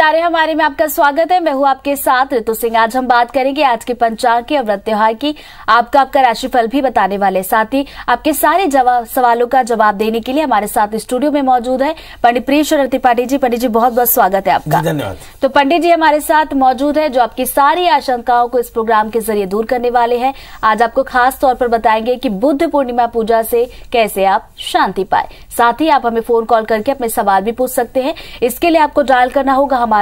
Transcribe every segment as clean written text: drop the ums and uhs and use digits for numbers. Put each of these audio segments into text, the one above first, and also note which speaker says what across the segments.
Speaker 1: कार्य हमारे में आपका स्वागत है। मैं हूं आपके साथ ऋतु सिंह। आज हम बात करेंगे आज के पंचांग की, व्रत त्योहार की। आपका राशिफल भी बताने वाले, साथ ही आपके सारे सवालों का जवाब देने के लिए हमारे साथ स्टूडियो में मौजूद है पंडित प्रियेश्वर त्रिपाठी जी। पंडित जी बहुत बहुत स्वागत है आपका।
Speaker 2: धन्यवाद।
Speaker 1: तो पंडित जी हमारे साथ मौजूद है जो आपकी सारी आशंकाओं को इस प्रोग्राम के जरिए दूर करने वाले हैं। आज आपको खास तौर पर बताएंगे कि बुद्ध पूर्णिमा पूजा से कैसे आप शांति पाए। साथ ही आप हमें फोन कॉल करके अपने सवाल भी पूछ सकते हैं। इसके लिए आपको डायल करना होगा हमारा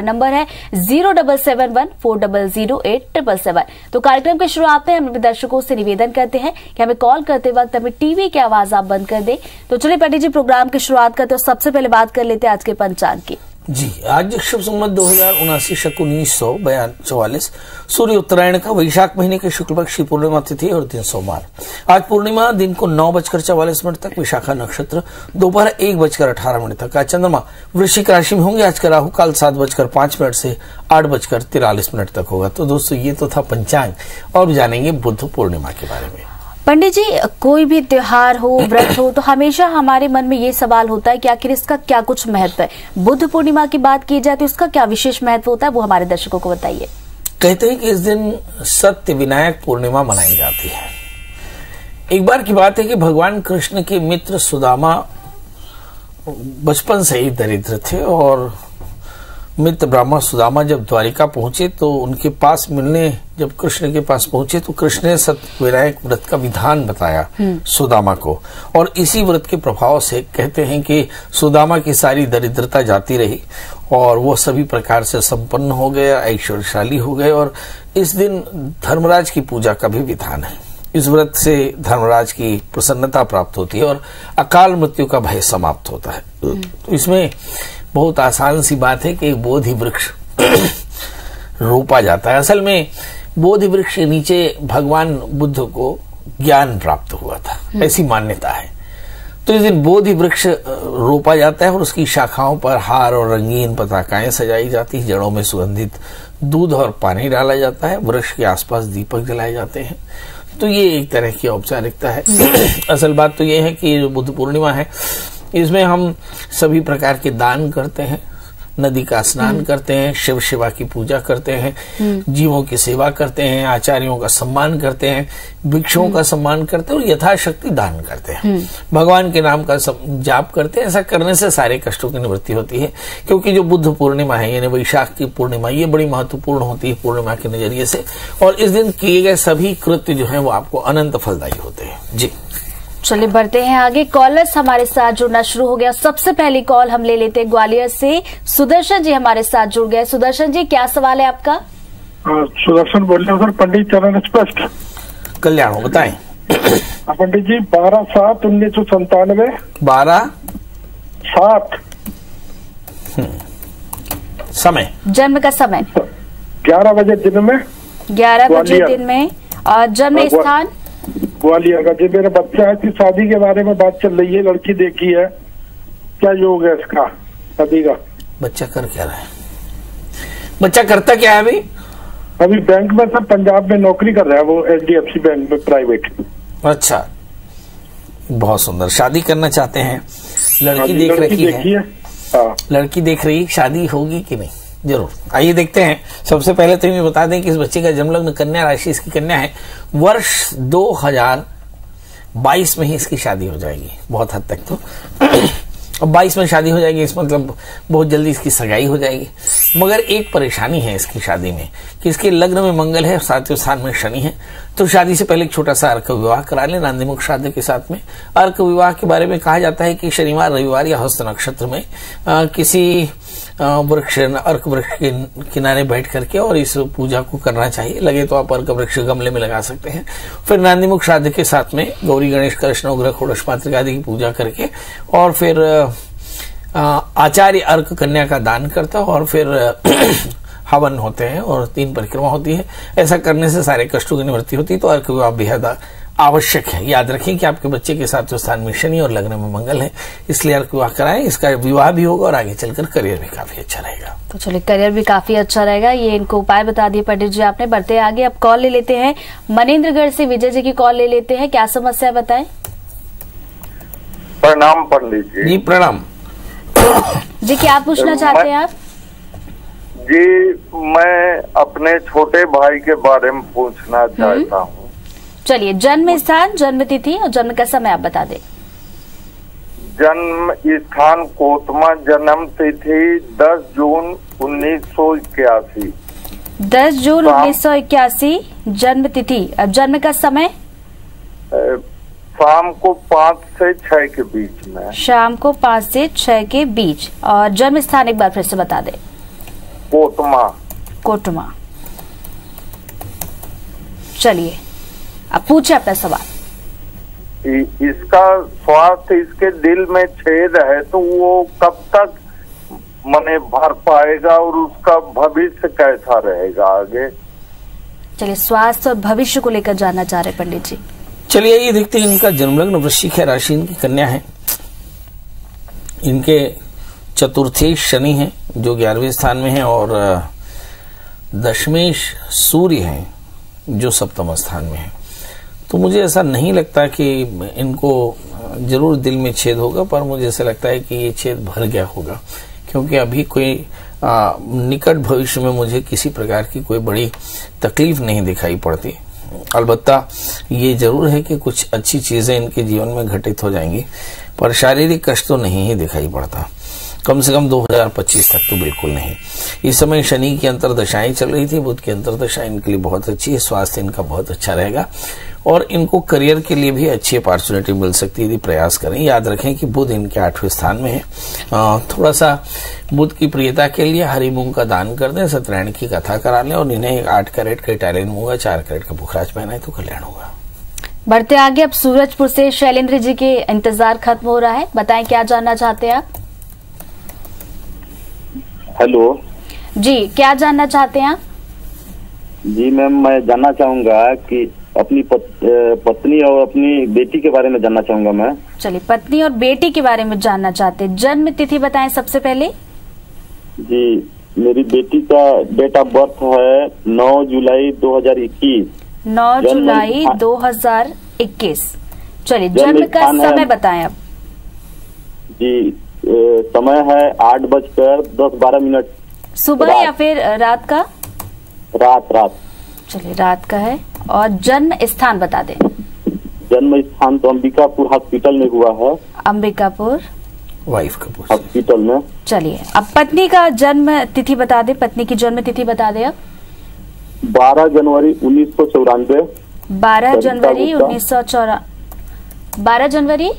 Speaker 1: नंबर है 0771400877। तो कार्यक्रम की शुरुआत में हम अपने दर्शकों से निवेदन करते हैं कि हमें कॉल करते वक्त हमें टीवी की आवाज आप बंद कर दें। तो चलिए पंडित जी प्रोग्राम की शुरुआत करते हैं। सबसे पहले बात कर लेते हैं आज के पंचांग की।
Speaker 2: जी, आज शुभ संवत 2079 शक 1944 सूर्य उत्तरायण का वैशाख महीने के शुक्ल पक्ष की पूर्णिमा तिथि और दिन सोमवार। आज पूर्णिमा दिन को 9:44 तक, विशाखा नक्षत्र दोपहर 1:18 तक। आज चंद्रमा वृश्चिक राशि में होंगे। आज का राहु काल 7:05 से 8:43 तक होगा। तो दोस्तों ये तो था पंचांग, और जानेंगे बुद्ध पूर्णिमा के बारे में।
Speaker 1: पंडित जी, कोई भी त्योहार हो, व्रत हो, तो हमेशा हमारे मन में ये सवाल होता है कि आखिर इसका क्या कुछ महत्व है। बुद्ध पूर्णिमा की बात की जाए तो इसका क्या विशेष महत्व होता है, वो हमारे दर्शकों को बताइए।
Speaker 2: कहते हैं कि इस दिन सत्य विनायक पूर्णिमा मनाई जाती है। एक बार की बात है कि भगवान कृष्ण के मित्र सुदामा बचपन से ही दरिद्र थे, और मित्र ब्राह्मण सुदामा जब द्वारिका पहुंचे तो उनके पास मिलने जब कृष्ण के पास पहुंचे तो कृष्ण ने सत्य विनायक व्रत का विधान बताया सुदामा को, और इसी व्रत के प्रभाव से कहते हैं कि सुदामा की सारी दरिद्रता जाती रही और वो सभी प्रकार से संपन्न हो गए, ऐश्वर्यशाली हो गए। और इस दिन धर्मराज की पूजा का भी विधान है। इस व्रत से धर्मराज की प्रसन्नता प्राप्त होती है और अकाल मृत्यु का भय समाप्त होता है। तो इसमें बहुत आसान सी बात है कि एक बोधि वृक्ष रोपा जाता है। असल में बोधि वृक्ष के नीचे भगवान बुद्ध को ज्ञान प्राप्त हुआ था, ऐसी मान्यता है। तो इस दिन बोधि वृक्ष रोपा जाता है और उसकी शाखाओं पर हार और रंगीन पताकाएं सजाई जाती है। जड़ों में सुगंधित दूध और पानी डाला जाता है। वृक्ष के आसपास दीपक जलाए जाते हैं। तो ये एक तरह की औपचारिकता है। असल बात तो ये है कि जो बुद्ध पूर्णिमा है इसमें हम सभी प्रकार के दान करते हैं, नदी का स्नान करते हैं, शिव शिवा की पूजा करते हैं, जीवों की सेवा करते हैं, आचार्यों का सम्मान करते हैं, भिक्षुओं का सम्मान करते हैं और यथाशक्ति दान करते हैं। भगवान के नाम का जाप करते हैं। ऐसा करने से सारे कष्टों की निवृत्ति होती है। क्योंकि जो बुद्ध पूर्णिमा है यानी वैशाख की पूर्णिमा, ये बड़ी महत्वपूर्ण होती है पूर्णिमा के नजरिए से, और इस दिन किए गए सभी कृत्य जो है वो आपको अनंत फलदायी होते हैं। जी
Speaker 1: चलिए बढ़ते हैं आगे। कॉलर्स हमारे साथ जुड़ना शुरू हो गया। सबसे पहली कॉल हम ले लेते हैं ग्वालियर से। सुदर्शन जी हमारे साथ जुड़ गए। सुदर्शन जी क्या सवाल है आपका?
Speaker 3: सुदर्शन बोल रहे हो सर, पंडित चरण स्पष्ट
Speaker 2: कल्याण हो, बताएं।
Speaker 3: पंडित जी 12/7/1997
Speaker 2: 12/7 समय,
Speaker 1: जन्म का समय
Speaker 3: 11 बजे दिन में,
Speaker 1: 11 बजे दिन में, और जन्म स्थान
Speaker 3: ग्वालियर का। जो मेरा बच्चा है, इसकी शादी के बारे में बात चल रही है, लड़की देखी है, क्या योग है इसका शादी का?
Speaker 2: बच्चा कर क्या रहा है? बच्चा करता क्या है अभी?
Speaker 3: अभी बैंक में सर, पंजाब में नौकरी कर रहा है वो, HDFC बैंक में प्राइवेट।
Speaker 2: अच्छा, बहुत सुंदर। शादी करना चाहते हैं, लड़की देख रखी है। लड़की देख रही, शादी होगी कि नहीं? जरूर, आइए देखते हैं। सबसे पहले तो ये बता दें कि इस बच्चे का जन्म लग्न कन्या राशि इसकी कन्या है। वर्ष 2022 में ही इसकी शादी हो जाएगी, बहुत हद तक तो। अब 22 में शादी हो जाएगी, इस मतलब बहुत जल्दी इसकी सगाई हो जाएगी। मगर एक परेशानी है इसकी शादी में कि इसके लग्न में मंगल है, 7वें स्थान में शनि है। तो शादी से पहले एक छोटा सा अर्क विवाह करा लें नांदीमुख श्राद्ध के साथ में। अर्क विवाह के बारे में कहा जाता है कि शनिवार, रविवार या हस्त नक्षत्र में किसी वृक्ष, अर्क वृक्ष के किनारे बैठ करके और इस पूजा को करना चाहिए। लगे तो आप अर्क वृक्ष गमले में लगा सकते हैं। फिर नांदीमुख श्राद्ध के साथ में गौरी गणेश कृष्ण नवग्रह षोडश मातृका आदि की पूजा करके, और फिर आचार्य अर्क कन्या का दान करता और फिर हवन होते हैं और 3 परिक्रमा होती है। ऐसा करने से सारे कष्टों की निवृत्ति होती है। तो अर्क विवाह बेहद आवश्यक है। याद रखें कि आपके बच्चे के 7वें स्थान में शनि और लग्न में मंगल है, इसलिए अर्क विवाह कराएं। इसका विवाह भी होगा और आगे चलकर करियर भी काफी अच्छा रहेगा।
Speaker 1: तो चलिए, करियर भी काफी अच्छा रहेगा, ये इनको उपाय बता दिए पंडित जी आपने। बढ़ते आगे, अब कॉल ले लेते हैं मनेन्द्रगढ़ से। विजय जी की कॉल ले लेते हैं। क्या समस्या बताएं?
Speaker 4: प्रणाम पंडित जी।
Speaker 2: जी प्रणाम।
Speaker 1: जी क्या पूछना चाहते हैं आप?
Speaker 4: जी, मैं अपने छोटे भाई के बारे में पूछना चाहता हूँ।
Speaker 1: चलिए, जन्म स्थान, जन्म तिथि और जन्म का समय आप बता दें।
Speaker 4: जन्म स्थान कोतमा, जन्म तिथि 10 जून 1981।
Speaker 1: 10 जून 1981 जन्म तिथि। अब जन्म का समय?
Speaker 4: शाम को 5 से 6 के बीच में।
Speaker 1: शाम को 5 से 6 के बीच। और जन्म स्थान एक बार फिर से बता दें।
Speaker 4: कोतमा।
Speaker 1: कोटमा। चलिए, अब पूछे अपना सवाल।
Speaker 4: इसका स्वास्थ्य, इसके दिल में छेद है तो वो कब तक मने भर पाएगा और उसका भविष्य कैसा रहेगा आगे?
Speaker 1: चलिए, स्वास्थ्य और भविष्य को लेकर जानना चाह रहे पंडित जी।
Speaker 2: चलिए, ये देखते हैं। इनका जन्मलग्न वृश्चिक है, राशि इनकी कन्या है। इनके चतुर्थेश शनि है जो 11वें स्थान में है, और दशमेश सूर्य है जो 7वें स्थान में है। तो मुझे ऐसा नहीं लगता कि इनको जरूर दिल में छेद होगा, पर मुझे ऐसा लगता है कि ये छेद भर गया होगा, क्योंकि अभी कोई निकट भविष्य में मुझे किसी प्रकार की कोई बड़ी तकलीफ नहीं दिखाई पड़ती। अलबत्ता ये जरूर है कि कुछ अच्छी चीजें इनके जीवन में घटित हो जाएंगी, पर शारीरिक कष्ट तो नहीं ही दिखाई पड़ता, कम से कम 2025 तक तो बिल्कुल नहीं। इस समय शनि की अंतर्दशाएं चल रही थी, बुध की अंतर्दशा इनके लिए बहुत अच्छी है, स्वास्थ्य इनका बहुत अच्छा रहेगा, और इनको करियर के लिए भी अच्छी अपॉर्चुनिटी मिल सकती है यदि प्रयास करें। याद रखें कि बुध इनके 8वें स्थान में है। थोड़ा सा बुध की प्रियता के लिए हरी मूंग का दान कर दें, सत्यनारायण की कथा करा लें, और इन्हें 8 कैरेट का इटालियन मूंगा, 4 कैरेट का पुखराज पहनाए तो कल्याण होगा।
Speaker 1: बढ़ते आगे। अब सूरजपुर से शैलेंद्र जी के इंतजार खत्म हो रहा है, बताएं क्या जानना चाहते हैं आप?
Speaker 5: हेलो
Speaker 1: जी, क्या जानना चाहते हैं आप?
Speaker 5: जी मैम, मैं जानना चाहूंगा कि अपनी पत्नी और अपनी बेटी के बारे में जानना चाहूंगा मैं।
Speaker 1: चलिए, पत्नी और बेटी के बारे में जानना चाहते हैं। जन्म तिथि बताएं सबसे पहले।
Speaker 5: जी, मेरी बेटी का डेट ऑफ बर्थ है 9 जुलाई 2021।
Speaker 1: 9 जुलाई 2021। चलिए, जन्म का समय बताएं आप।
Speaker 5: जी, समय है 8:10-12।
Speaker 1: सुबह या फिर रात का?
Speaker 5: रात।
Speaker 1: चलिए, रात का है। और जन्म स्थान बता दें।
Speaker 5: जन्म स्थान तो अंबिकापुर हॉस्पिटल में हुआ है।
Speaker 1: अंबिकापुर
Speaker 2: वाइफ कपूर
Speaker 5: हॉस्पिटल में।
Speaker 1: चलिए, अब पत्नी का जन्म तिथि बता दें। पत्नी की जन्म तिथि बता दें अब।
Speaker 5: 12 जनवरी 1994।
Speaker 1: 12 जनवरी 1994। 12 जनवरी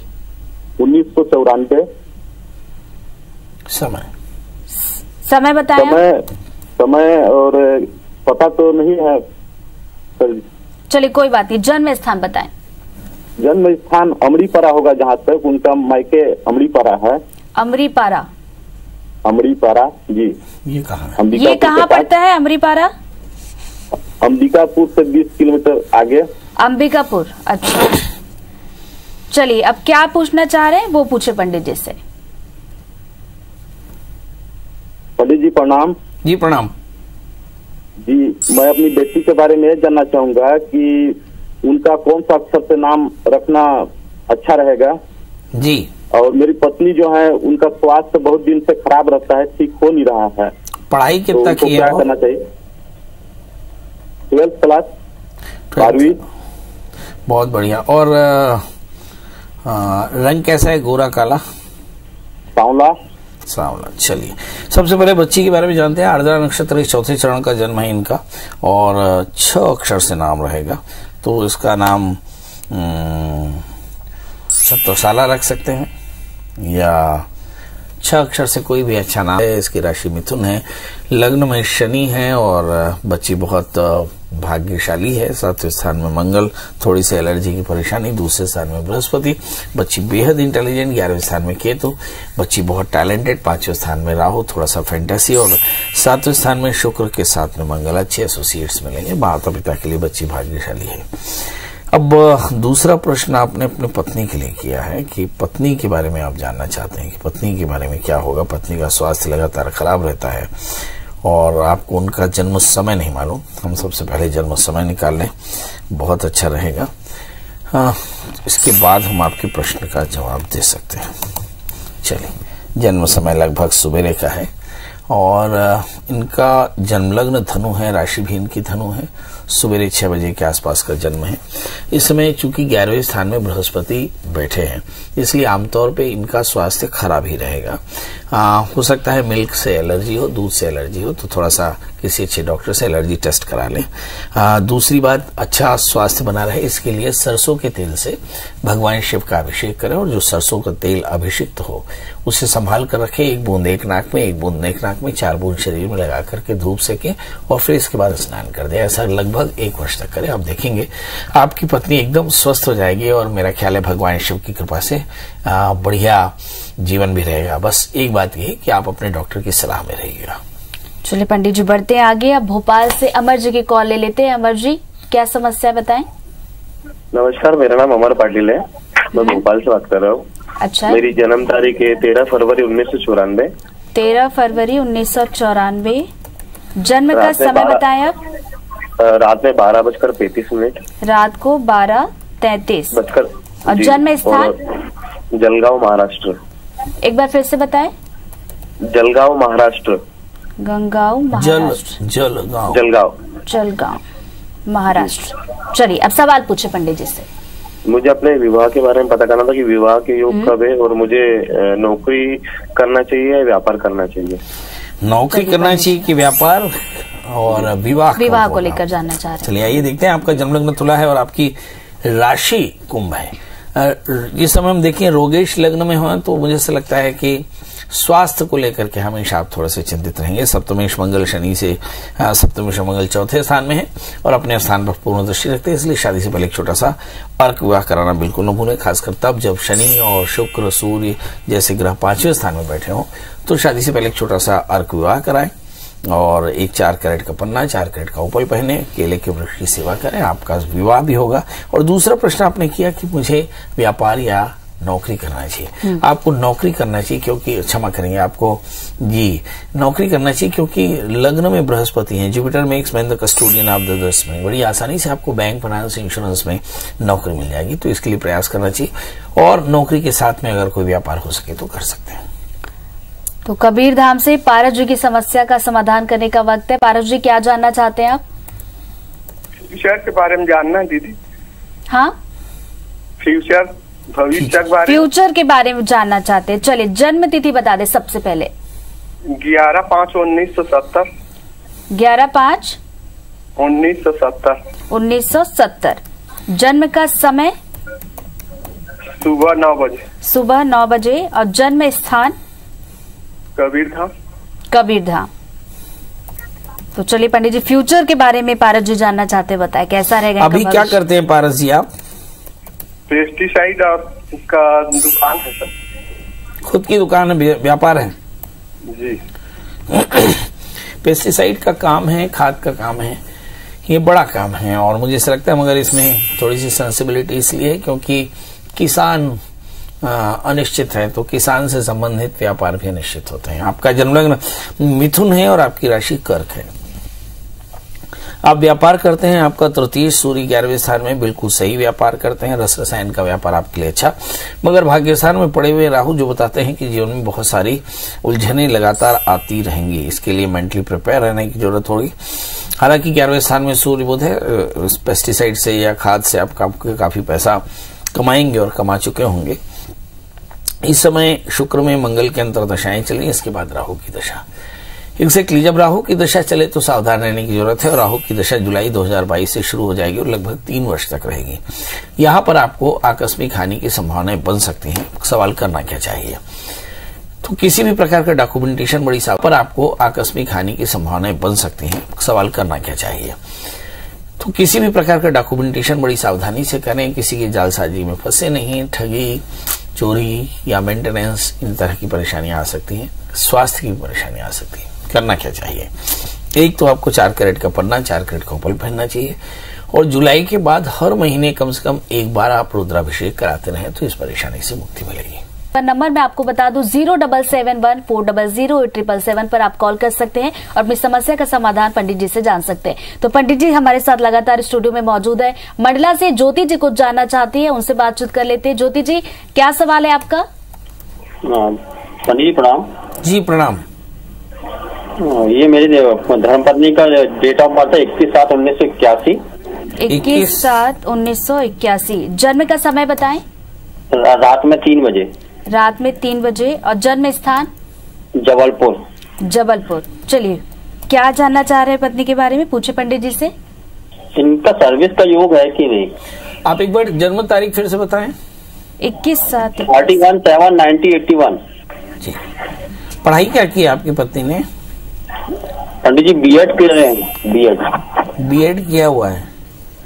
Speaker 5: 1994।
Speaker 1: समय बताएं।
Speaker 5: समय और पता तो नहीं है सर।
Speaker 1: चलिए, कोई बात नहीं। जन्म स्थान बताएं।
Speaker 5: जन्म स्थान अमरीपारा होगा, जहाँ तक उनका मायके अमरीपारा है।
Speaker 1: अमरीपारा
Speaker 5: जी।
Speaker 2: ये कहाँ है?
Speaker 1: ये कहाँ पड़ता है अमरीपारा?
Speaker 5: अंबिकापुर से 20 किलोमीटर आगे।
Speaker 1: अंबिकापुर, अच्छा। चलिए, अब क्या पूछना चाह रहे हैं वो पूछे पंडित जी से।
Speaker 5: पंडित जी प्रणाम।
Speaker 2: जी प्रणाम।
Speaker 5: जी, मैं अपनी बेटी के बारे में जानना चाहूंगा कि उनका कौन सा अक्षर से नाम रखना अच्छा रहेगा।
Speaker 2: जी।
Speaker 5: और मेरी पत्नी जो है उनका स्वास्थ्य बहुत दिन से खराब रहता है, ठीक हो नहीं रहा है।
Speaker 2: पढ़ाई कितना की है?
Speaker 5: क्या करना चाहिए? 12th क्लास, 12वीं।
Speaker 2: बहुत बढ़िया। और रंग कैसा है? गोरा काला?
Speaker 5: सांवला।
Speaker 2: चलिए, सबसे पहले बच्ची के बारे में जानते हैं। आर्द्रा नक्षत्र इस 4थे चरण का जन्म है इनका, और 6 अक्षर से नाम रहेगा। तो इसका नाम छत्रसाला रख सकते हैं, या 6 अक्षर से कोई भी अच्छा नाम है। इसकी राशि मिथुन है, लग्न में शनि है, और बच्ची बहुत भाग्यशाली है। 7वें स्थान में मंगल, थोड़ी सी एलर्जी की परेशानी। दूसरे स्थान में बृहस्पति, बच्ची बेहद इंटेलिजेंट। 11वें स्थान में केतु, बच्ची बहुत टैलेंटेड। 5वें स्थान में राहु, थोड़ा सा फैंटेसी। और 7वें स्थान में शुक्र के साथ में मंगल, अच्छे एसोसिएट्स मिलेंगे। माता पिता के लिए बच्ची भाग्यशाली है। अब दूसरा प्रश्न आपने अपनी पत्नी के लिए किया है कि पत्नी के बारे में आप जानना चाहते हैं कि पत्नी के बारे में क्या होगा। पत्नी का स्वास्थ्य लगातार खराब रहता है, और आपको उनका जन्म समय नहीं मालूम। हम सबसे पहले जन्म समय निकाल लें, बहुत अच्छा रहेगा। इसके बाद हम आपके प्रश्न का जवाब दे सकते हैं। चलिए, जन्म समय लगभग सुबेरे का है, और इनका जन्मलग्न धनु है, राशि भी इनकी धनु है, सवेरे 6 बजे के आसपास का जन्म है। इस समय चूंकि 11वें स्थान में बृहस्पति बैठे हैं, इसलिए आमतौर पे इनका स्वास्थ्य खराब ही रहेगा। हो सकता है मिल्क से एलर्जी हो, दूध से एलर्जी हो, तो थोड़ा सा किसी अच्छे डॉक्टर से एलर्जी टेस्ट करा लें। दूसरी बात, अच्छा स्वास्थ्य बना रहे इसके लिए सरसों के तेल से भगवान शिव का अभिषेक करें, और जो सरसों का तेल अभिषिक्त हो उसे संभाल कर रखें। 1 बूंद एक नाक में, 1 बूंद एक नाक में, 4 बूंद शरीर में लगा करके धूप सेकें और फिर इसके बाद स्नान कर दें। ऐसा लगभग 1 वर्ष तक करें। आप देखेंगे आपकी पत्नी एकदम स्वस्थ हो जाएगी, और मेरा ख्याल है भगवान शिव की कृपा से बढ़िया जीवन भी रहेगा। बस एक बात ये कि आप अपने डॉक्टर की सलाह में रहिएगा।
Speaker 1: चलिए पंडित जी बढ़ते हैं आगे। अब भोपाल से अमर जी की कॉल ले लेते हैं। अमर जी, क्या समस्या बताएं?
Speaker 6: नमस्कार, मेरा नाम अमर पाटिल है, मैं भोपाल से बात कर रहा हूँ।
Speaker 1: अच्छा।
Speaker 6: मेरी जन्म तारीख है 13 फरवरी 1994।
Speaker 1: 13 फरवरी 1994। जन्म का समय बताएं आप?
Speaker 6: रात में 12:35।
Speaker 1: रात को 12:33
Speaker 6: बजकर।
Speaker 1: और जन्म स्थान?
Speaker 6: जलगांव, महाराष्ट्र।
Speaker 1: एक बार फिर से बताएं।
Speaker 6: जलगांव, महाराष्ट्र।
Speaker 1: गंगांव, महाराष्ट्र।
Speaker 2: जलगांव,
Speaker 1: महाराष्ट्र। चलिए अब सवाल पूछे पंडित जी से।
Speaker 6: मुझे अपने विवाह के बारे में पता करना था कि विवाह के योग कब है, और मुझे नौकरी करना चाहिए या व्यापार करना चाहिए?
Speaker 2: नौकरी करना चाहिए कि व्यापार, और विवाह
Speaker 1: को लेकर जानना चाह रहे हैं।
Speaker 2: चलिए आइए देखते हैं। आपका जन्मलग्न तुला है और आपकी राशि कुंभ है। इस समय हम देखें रोगेश लग्न में हो तो मुझे ऐसा लगता है कि स्वास्थ्य को लेकर के हमेशा आप थोड़े से चिंतित रहेंगे। सप्तमेश मंगल शनि से, सप्तमेश मंगल 4थे स्थान में है और अपने स्थान पर पूर्ण दृष्टि रखते हैं, इसलिए शादी से पहले एक छोटा सा अर्क विवाह कराना बिल्कुल न भूलें, खासकर तब जब शनि और शुक्र सूर्य जैसे ग्रह 5वें स्थान में बैठे हों, तो शादी से पहले एक छोटा सा अर्क विवाह कराएं और एक 4 कैरेट का पन्ना, 4 कैरेट का उपल पहने, केले के वृक्ष की सेवा करें, आपका विवाह भी होगा। और दूसरा प्रश्न आपने किया कि मुझे व्यापार या नौकरी करना चाहिए। आपको नौकरी करना चाहिए क्योंकि, क्षमा करेंगे, आपको जी नौकरी करना चाहिए क्योंकि लग्न में बृहस्पति है। Jupiter makes man the custodian of the दस में, बड़ी आसानी से आपको बैंक, फाइनेंस, इंश्योरेंस में नौकरी मिल जाएगी, तो इसके लिए प्रयास करना चाहिए। और नौकरी के साथ में अगर कोई व्यापार हो सके तो कर सकते हैं।
Speaker 1: तो कबीर धाम से पारस जी की समस्या का समाधान करने का वक्त है। पारस जी, क्या जानना चाहते हैं आप?
Speaker 7: फ्यूचर के बारे में जानना है दीदी।
Speaker 1: हाँ,
Speaker 7: फ्यूचर, भविष्य के बारे में।
Speaker 1: फ्यूचर के बारे में जानना चाहते हैं। चलिए जन्म तिथि बता दे सबसे पहले।
Speaker 7: 11/5/1970।
Speaker 1: 11/5/1970। 1970। जन्म का समय?
Speaker 7: सुबह 9 बजे।
Speaker 1: सुबह 9 बजे। और जन्म स्थान?
Speaker 7: कबीर धाम।
Speaker 1: कबीर धाम। तो चलिए पंडित जी, फ्यूचर के बारे में पारस जी जानना चाहते हैं, बताएं कैसा रहेगा।
Speaker 2: अभी क्या करते हैं पारस जी आप?
Speaker 7: पेस्टिसाइड और का दुकान है सर।
Speaker 2: खुद की दुकान है, व्यापार है
Speaker 7: जी।
Speaker 2: पेस्टिसाइड का काम है, खाद का काम है, ये बड़ा काम है और मुझे ऐसा लगता है, मगर इसमें थोड़ी सी सेंसिबिलिटी इसलिए है क्योंकि किसान अनिश्चित है, तो किसान से संबंधित व्यापार भी अनिश्चित होते हैं। आपका जन्मलग्न मिथुन है और आपकी राशि कर्क है। आप व्यापार करते हैं, आपका तृतीय सूर्य 11वें स्थान में, बिल्कुल सही व्यापार करते हैं। रस रसायन का व्यापार आपके लिए अच्छा, मगर भाग्य स्थान में पड़े हुए राहु जो बताते हैं कि जीवन में बहुत सारी उलझनें लगातार आती रहेंगी। इसके लिए मेंटली प्रिपेयर रहने की जरूरत होगी। हालांकि 11वें स्थान में सूर्य बुध है, पेस्टिसाइड से या खाद से आप काफी पैसा कमाएंगे और कमा चुके होंगे। इस समय शुक्र में मंगल के अंतर दशाएं चली, इसके बाद राहु की दशा। एग्जैक्टली जब राहु की दशा चले तो सावधान रहने की जरूरत है और राहु की दशा जुलाई 2022 से शुरू हो जाएगी और लगभग 3 वर्ष तक रहेगी। यहाँ पर आपको आकस्मिक हानि की संभावनाएं बन सकती हैं। सवाल करना क्या चाहिए? तो किसी भी प्रकार का डॉक्यूमेंटेशन बड़ी पर आपको आकस्मिक हानि की संभावनाएं बन सकती हैं। सवाल करना क्या चाहिए? तो किसी भी प्रकार का डॉक्यूमेंटेशन बड़ी सावधानी से करें, किसी की जालसाजी में फंसे नहीं। ठगी, चोरी या मेंटेनेंस, इन तरह की परेशानियां आ सकती हैं। स्वास्थ्य की परेशानी आ सकती है। करना क्या चाहिए? एक तो आपको 4 कैरेट का पन्ना, 4 कैरेट का उपल पहनना चाहिए और जुलाई के बाद हर महीने कम से कम एक बार आप रुद्राभिषेक कराते रहें तो इस परेशानी से मुक्ति मिलेगी।
Speaker 1: नंबर मैं आपको बता दूं 07714008777 पर आप कॉल कर सकते हैं और अपनी समस्या का समाधान पंडित जी से जान सकते हैं। तो पंडित जी हमारे साथ लगातार स्टूडियो में मौजूद है। मंडला से ज्योति जी कुछ जानना चाहती है, उनसे बातचीत कर लेते हैं। ज्योति जी, क्या सवाल है आपका?
Speaker 6: पंडित जी प्रणाम।
Speaker 2: जी प्रणाम।
Speaker 8: ये मेरी धर्मपत्नी का डेट ऑफ बर्थ है 21/7/1981।
Speaker 1: 21/7/1981। जन्म का समय बताएं।
Speaker 8: रात में 3 बजे।
Speaker 1: रात में 3 बजे। और जन्म स्थान?
Speaker 8: जबलपुर।
Speaker 1: जबलपुर। चलिए, क्या जानना चाह रहे हैं पत्नी के बारे में, पूछे पंडित जी से।
Speaker 8: इनका सर्विस का योग है कि नहीं?
Speaker 2: आप एक बार जन्म तारीख फिर से बताएं।
Speaker 1: 21/7।
Speaker 8: 31/7/1981।
Speaker 2: जी। पढ़ाई क्या की आपकी पत्नी ने?
Speaker 8: पंडित जी बीएड कर रहे हैं।
Speaker 2: बीएड किया हुआ है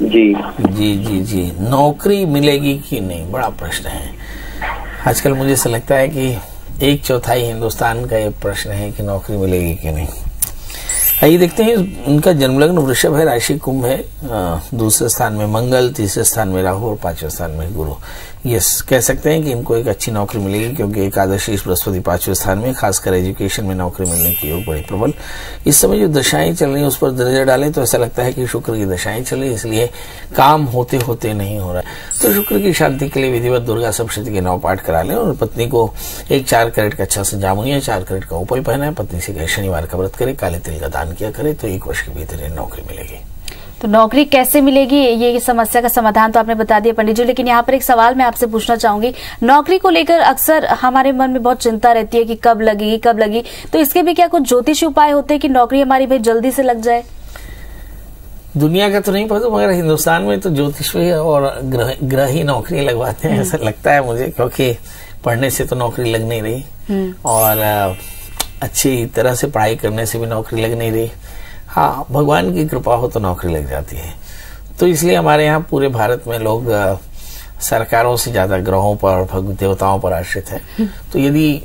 Speaker 8: जी।
Speaker 2: जी जी जी। नौकरी मिलेगी कि नहीं, बड़ा प्रश्न है आजकल। मुझे ऐसा लगता है कि 1/4 हिंदुस्तान का ये प्रश्न है कि नौकरी मिलेगी कि नहीं। आइए देखते हैं। उनका जन्मलग्न वृषभ है, राशि कुंभ है, दूसरे स्थान में मंगल, तीसरे स्थान में राहु और 5वें स्थान में गुरु। यस, कह सकते हैं कि इनको एक अच्छी नौकरी मिलेगी, क्योंकि एकादशी बृहस्पति 5वें स्थान में, खासकर एजुकेशन में नौकरी मिलने की योग बड़ी प्रबल। इस समय जो दशाएं चल रही है उस पर नजर डालें तो ऐसा लगता है कि शुक्र की दशाएं चल रही, इसलिए काम होते होते नहीं हो रहा है। तो शुक्र की शांति के लिए विधिवत दुर्गा सप्तशती के 9 पाठ करा लें और पत्नी को एक 4 कैरेट का अच्छा सा जामुन या 4 कैरेट का उपल पहनाए। पत्नी से कहे शनिवार का व्रत करे, काले तिल का दान किया करे, तो 1 वर्ष के भीतर नौकरी मिलेगी।
Speaker 1: तो नौकरी कैसे मिलेगी, ये समस्या का समाधान तो आपने बता दिया पंडित जी, लेकिन यहाँ पर एक सवाल मैं आपसे पूछना चाहूंगी। नौकरी को लेकर अक्सर हमारे मन में बहुत चिंता रहती है कि कब लगेगी कब लगेगी, तो इसके भी क्या कुछ ज्योतिषी उपाय होते हैं कि नौकरी हमारी भाई जल्दी से लग जाए?
Speaker 2: दुनिया का तो नहीं पता, मगर हिंदुस्तान में तो ज्योतिष और ग्रह ही नौकरी लगवाते हैं, ऐसा लगता है मुझे, क्योंकि पढ़ने से तो नौकरी लग नहीं रही और अच्छी तरह से पढ़ाई करने से भी नौकरी लग नहीं रही। हाँ, भगवान की कृपा हो तो नौकरी लग जाती है। तो इसलिए हमारे यहाँ पूरे भारत में लोग सरकारों से ज्यादा ग्रहों पर और देवताओं पर आश्रित है। तो यदि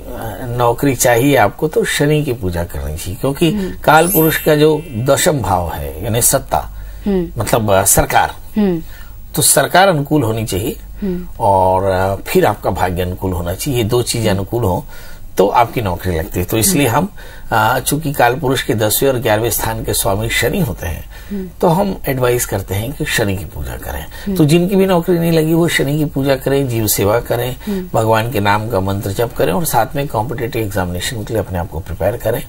Speaker 2: नौकरी चाहिए आपको तो शनि की पूजा करनी चाहिए, क्योंकि काल पुरुष का जो 10th भाव है यानी सत्ता, मतलब सरकार, तो सरकार अनुकूल होनी चाहिए और फिर आपका भाग्य अनुकूल होना चाहिए। ये 2 चीजें अनुकूल हो तो आपकी नौकरी लगती है। तो इसलिए हम चूंकि काल पुरुष के 10वें और 11वें स्थान के स्वामी शनि होते हैं, तो हम एडवाइस करते हैं कि शनि की पूजा करें। तो जिनकी भी नौकरी नहीं लगी वो शनि की पूजा करें, जीव सेवा करें, भगवान के नाम का मंत्र जप करें और साथ में कॉम्पिटिटिव एग्जामिनेशन के लिए अपने आप को प्रिपेयर करें।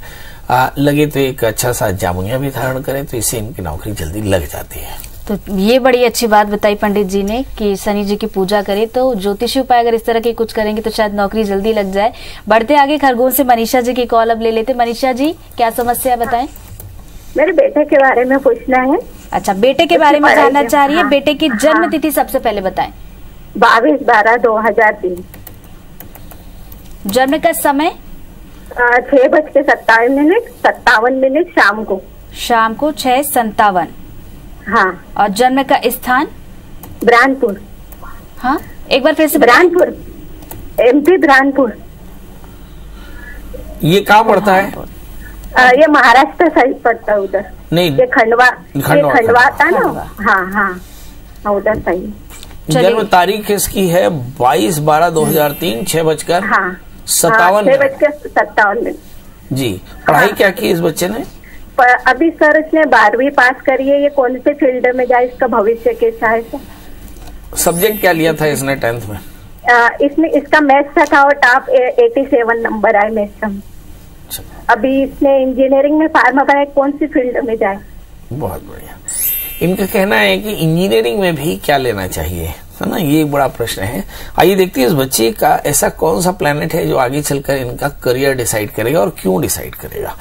Speaker 2: लगे तो एक अच्छा सा जामुनिया भी धारण करें, तो इससे इनकी नौकरी जल्दी लग जाती है।
Speaker 1: तो ये बड़ी अच्छी बात बताई पंडित जी ने कि शनि जी की पूजा करें, तो ज्योतिषी उपाय अगर इस तरह के कुछ करेंगे तो शायद नौकरी जल्दी लग जाए। बढ़ते आगे खरगोन से मनीषा जी की कॉल अब ले लेते। मनीषा जी, क्या समस्या बताएं?
Speaker 9: मेरे बेटे के बारे में पूछना है।
Speaker 1: अच्छा, बेटे के बारे में जानना चाह रही है। हाँ, बेटे की जन्म तिथि सबसे पहले बताएं।
Speaker 9: 22/12/2003।
Speaker 1: जन्म का समय?
Speaker 9: 6:57 शाम को।
Speaker 1: शाम को 6:57।
Speaker 9: हाँ।
Speaker 1: और जन्म का स्थान?
Speaker 9: बुरहानपुर।
Speaker 1: हाँ, एक बार फिर से।
Speaker 9: बुरहानपुर, MP बुरहानपुर।
Speaker 2: ये कहाँ पड़ता है?
Speaker 9: ये महाराष्ट्र साइड पड़ता है उधर।
Speaker 2: नहीं,
Speaker 9: ये खंडवा था ना। हाँ, उधर साइड।
Speaker 2: जन्म तारीख इसकी है 22/12/2003, 6:57।
Speaker 9: जी।
Speaker 2: पढ़ाई क्या की इस बच्चे ने?
Speaker 9: अभी सर इसने 12वीं पास करी है। ये कौन से फील्ड में जाए, इसका भविष्य कैसा है सर?
Speaker 2: सब्जेक्ट क्या लिया था इसने 10th में?
Speaker 9: इसमें इसका मैथ्स था और टॉप 87 नंबर आए मैथ्स में। अभी इसने इंजीनियरिंग में फार्मा बनाया, कौन सी फील्ड में जाए?
Speaker 2: बहुत बढ़िया। इनका कहना है कि इंजीनियरिंग में भी क्या लेना चाहिए, है ना, ये एक बड़ा प्रश्न है। आइए देखते हैं इस बच्चे का ऐसा कौन सा प्लैनेट है जो आगे चलकर इनका करियर डिसाइड करेगा और क्यों डिसाइड करेगा।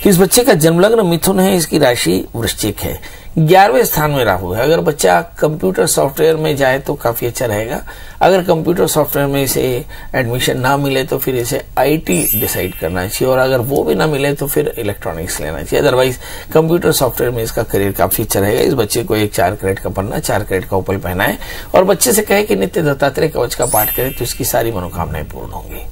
Speaker 2: इस बच्चे का जन्मलग्न मिथुन है, इसकी राशि वृश्चिक है, 11वें स्थान में राहु है। अगर बच्चा कंप्यूटर सॉफ्टवेयर में जाए तो काफी अच्छा रहेगा। अगर कंप्यूटर सॉफ्टवेयर में इसे एडमिशन ना मिले तो फिर इसे IT डिसाइड करना चाहिए, और अगर वो भी ना मिले तो फिर इलेक्ट्रॉनिक्स लेना चाहिए। अदरवाइज कंप्यूटर सॉफ्टवेयर में इसका करियर काफी अच्छा रहेगा। इस बच्चे को एक 4 कैरेट का पन्ना, 4 कैरेट का उपल पहनाए और बच्चे से कहे कि नित्य दत्तात्रेय कवच का पाठ करे तो इसकी सारी मनोकामनाएं पूर्ण होंगी।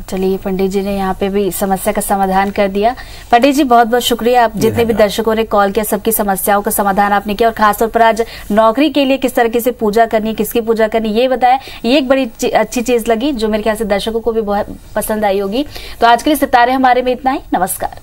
Speaker 1: चलिए, पंडित जी ने यहाँ पे भी समस्या का समाधान कर दिया। पंडित जी बहुत बहुत शुक्रिया। आप जितने भी दर्शकों ने कॉल किया सबकी समस्याओं का समाधान आपने किया, और खासतौर पर आज नौकरी के लिए किस तरीके से पूजा करनी है, किसकी पूजा करनी ये बताया। ये एक बड़ी अच्छी चीज लगी जो मेरे ख्याल से दर्शकों को भी बहुत पसंद आई होगी। तो आज के लिए सितारे हमारे में इतना ही। नमस्कार।